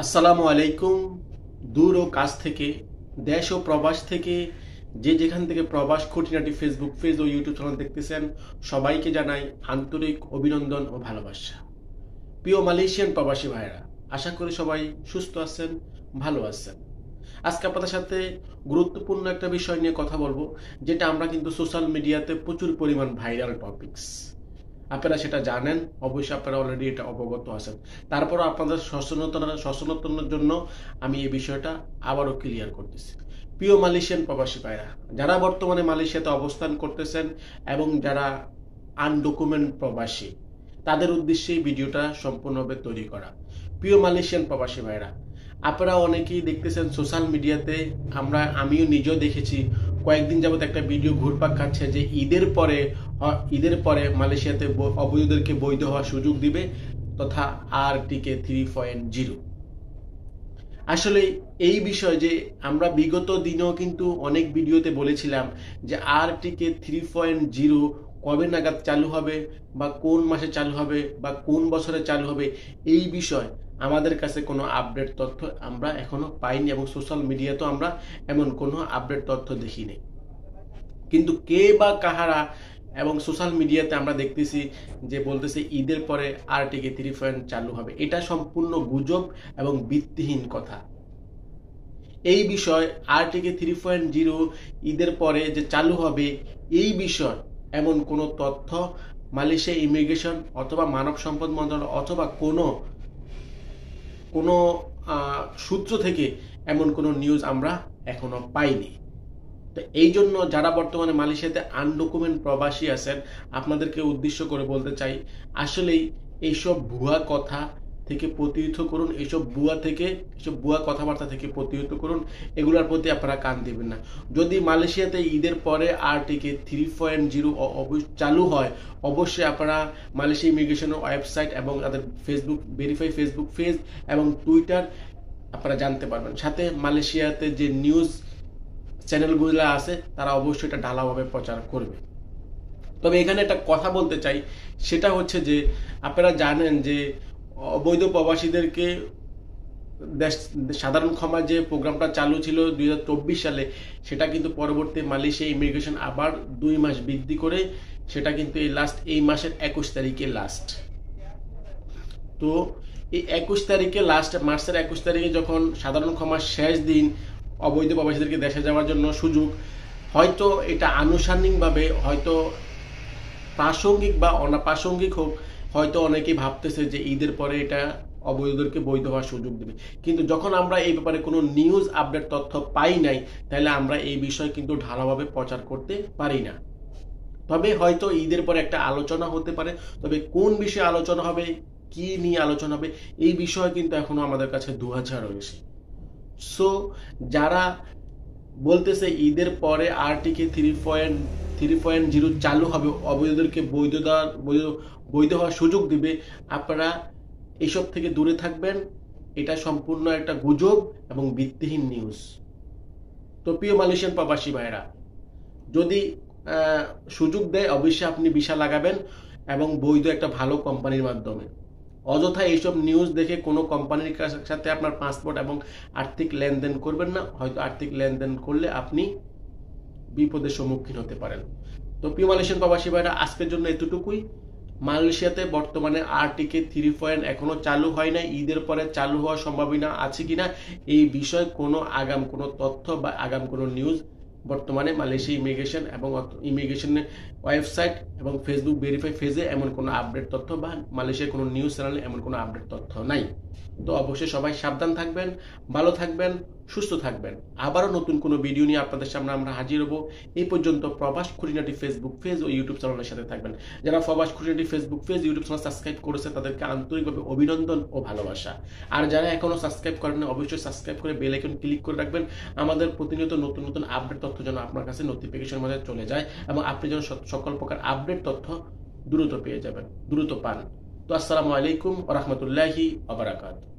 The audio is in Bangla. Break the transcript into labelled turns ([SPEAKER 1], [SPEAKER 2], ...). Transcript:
[SPEAKER 1] আসসালামু আলাইকুম। দূর ও কাছ থেকে, দেশ ও প্রবাস থেকে যে যেখান থেকে প্রবাস খুঁটিনাটি ফেসবুক পেজ ও ইউটিউব চ্যানেল দেখতেছেন, সবাইকে জানাই আন্তরিক অভিনন্দন ও ভালোবাসা। প্রিয় মালয়েশিয়ান প্রবাসী ভাইরা, আশা করি সবাই সুস্থ আছেন, ভালো আছেন। আজকে আপনাদের সাথে গুরুত্বপূর্ণ একটা বিষয় নিয়ে কথা বলবো, যেটা আমরা কিন্তু সোশ্যাল মিডিয়াতে প্রচুর পরিমাণ ভাইরাল টপিকস। আপনারা সেটা জানেন, অবশ্যই আপনারা অলরেডি এটা অবগত আছেন। তারপরও আপনাদের সচেতনতার জন্য আমি এই বিষয়টা আবারও ক্লিয়ার করতেছি। প্রিয় মালয়েশিয়ান প্রবাসী ভাইরা, যারা বর্তমানে মালয়েশিয়াতে অবস্থান করতেছেন এবং যারা আনডকুমেন্ট প্রবাসী, তাদের উদ্দেশ্যে এই ভিডিওটা সম্পূর্ণভাবে তৈরি করা। প্রিয় মালয়েশিয়ান প্রবাসী ভাইরা, আপনারা অনেকেই দেখতেছেন সোশ্যাল মিডিয়াতে, আমিও নিজেও দেখেছি, কয়েকদিন যাবত একটা ভিডিও ঘুরপাক খাচ্ছে যে ঈদের পরে মালয়েশিয়াতে অবৈধদেরকে বৈধ হওয়ার সুযোগ দিবে, তথা আরটিকে 3.0। আসলে এই বিষয় যে আমরা বিগত দিনেও কিন্তু অনেক ভিডিওতে বলেছিলাম যে আরটিকে 3.0 কবে নাগাদ চালু হবে, বা কোন মাসে চালু হবে, বা কোন বছরে চালু হবে, এই বিষয় আমাদের কাছে কোনো আপডেট তথ্য আমরা এখনো পাইনি, এবং সোশ্যাল মিডিয়াতেও আমরা এমন কোনো আপডেট তথ্য দেখিনি। কিন্তু কে বা কাহারা এবং সোশ্যাল মিডিয়াতে আমরা দেখতেছি যে বলতেছে ঈদের পরে আরটিকে 3 চালু হবে। এটা সম্পূর্ণ গুজব এবং ভিত্তিহীন কথা। এই বিষয় আরটিকে 3.0 ঈদের পরে যে চালু হবে, এই বিষয় এমন কোনো তথ্য মালয়েশিয়া ইমিগ্রেশন অথবা মানব সম্পদ মন্ত্রণালয় অথবা কোনো সূত্র থেকে এমন কোনো নিউজ আমরা এখনো পাইনি। তো এই জন্য যারা বর্তমানে মালয়েশিয়াতে আনডকুমেন্ট প্রবাসী আছেন, আপনাদেরকে উদ্দেশ্য করে বলতে চাই, আসলেই এইসব ভুয়া কথা থেকে প্রতিহত করুন, এইসব ভুয়া কথাবার্তা থেকে প্রতিহত করুন। এগুলোর প্রতি আপনারা কান দিবেন না। যদি মালয়েশিয়াতে ঈদের পরে আরটিকে 3.0 চালু হয়, অবশ্যই আপনারা মালয়েশিয়া ইমিগ্রেশনের ওয়েবসাইট এবং তাদের ভেরিফাই ফেসবুক পেজ এবং টুইটার আপনারা জানতে পারবেন। সাথে মালয়েশিয়াতে যে নিউজ চ্যানেলগুলো আছে, তারা অবশ্যই এটা ঢালাওভাবে প্রচার করবে। তবে এখানে একটা কথা বলতে চাই, সেটা হচ্ছে যে আপনারা জানেন যে অবৈধ প্রবাসীদেরকে সাধারণ ক্ষমা যে প্রোগ্রামটা চালু ছিল 2024 সালে, সেটা কিন্তু পরবর্তী মালয়েশিয়া ইমিগ্রেশন আবার 2 মাস বৃদ্ধি করে, সেটা কিন্তু এই মাসের 21 তারিখে লাস্ট। তো এই 21 তারিখে মার্চের 21 তারিখে যখন সাধারণ ক্ষমার শেষ দিন, অবৈধ প্রবাসীদেরকে দেশে যাওয়ার জন্য সুযোগ, হয়তো এটা আনুষ্ঠানিকভাবে, হয়তো প্রাসঙ্গিক বা অনাপ্রাসঙ্গিক হোক, হয়তো অনেকেই ভাবতেছে যে ঈদের পরে এটা অবৈধদেরকে বৈধ হওয়ার সুযোগ দেবে। কিন্তু যখন আমরা এই ব্যাপারে কোনো নিউজ আপডেট তথ্য পাই নাই, তাহলে আমরা এই বিষয় কিন্তু ঢালাওভাবে প্রচার করতে পারি না। তবে হয়তো ঈদের পরে একটা আলোচনা হতে পারে, তবে কোন বিষয়ে আলোচনা হবে, কি নিয়ে আলোচনা হবে, এই বিষয়ে কিন্তু এখনো আমাদের কাছে দুহাজার রয়েছে। সো যারা বলতেছে ঈদের পরে আরটিকে 3.0 চালু হবে, অবৈধদেরকে বৈধ হওয়ার সুযোগ দিবে, আপনারা এইসব থেকে দূরে থাকবেন। এটা সম্পূর্ণ একটা গুজব এবং ভিত্তিহীন নিউজ। তো প্রিয় মালয়েশিয়ান প্রবাসী ভাইরা, যদি সুযোগ দেয়, অবশ্যই আপনি ভিসা লাগাবেন এবং বৈধ একটা ভালো কোম্পানির মাধ্যমে। অযথা এইসব নিউজ দেখে কোনো কোম্পানির সাথে আপনার পাসপোর্ট এবং আর্থিক লেনদেন করবেন না। হয়তো আর্থিক লেনদেন করলে আপনি বিপদের সম্মুখীন হতে পারেন। তো প্রিয় মালয়েশিয়ান প্রবাসী ভাইরা, আজকের জন্য এতটুকুই। মালয়েশিয়াতে বর্তমানে আরটিকে 3 এখনো চালু হয় না। ঈদের পরে চালু হওয়ার সম্ভাবনা আছে কিনা, এই বিষয়ে আগাম কোনো তথ্য বা আগাম কোনো নিউজ বর্তমানে মালয়েশিয়া ইমিগ্রেশন এবং ইমিগ্রেশনের ওয়েবসাইট এবং ফেসবুক ভেরিফাই পেজে এমন কোনো আপডেট তথ্য, বা মালয়েশিয়ার কোনো নিউজ চ্যানেলে এমন কোনো আপডেট তথ্য নাই। তো অবশ্যই সবাই সাবধান থাকবেন, ভালো থাকবেন, সুস্থ থাকবেন। আবারও নতুন কোনো ভিডিও নিয়ে আপনাদের সামনে আমরা হাজির হব। এই পর্যন্ত প্রবাস খুঁটিনাটি ফেসবুক পেজ ও ইউটিউব চ্যানেলের সাথে থাকবেন। যারা প্রবাস খুঁটিনাটি Facebook page YouTube channel subscribe করেছে, তাদেরকে আন্তরিকভাবে অভিনন্দন ও ভালোবাসা। আর যারা এখনো সাবস্ক্রাইব করেন, অবশ্যই সাবস্ক্রাইব করে বেল আইকন ক্লিক করে রাখবেন। আমাদের প্রতিনিয়ত নতুন নতুন আপডেট তথ্য যেন আপনার কাছে নোটিফিকেশন মাধ্যমে চলে যায়, এবং আপনি যেন সকল প্রকার আপডেট তথ্য দ্রুত পেয়ে যাবেন, দ্রুত পান। তো আসসালামু আলাইকুম ওয়া রাহমাতুল্লাহি ওয়া বারাকাতুহু।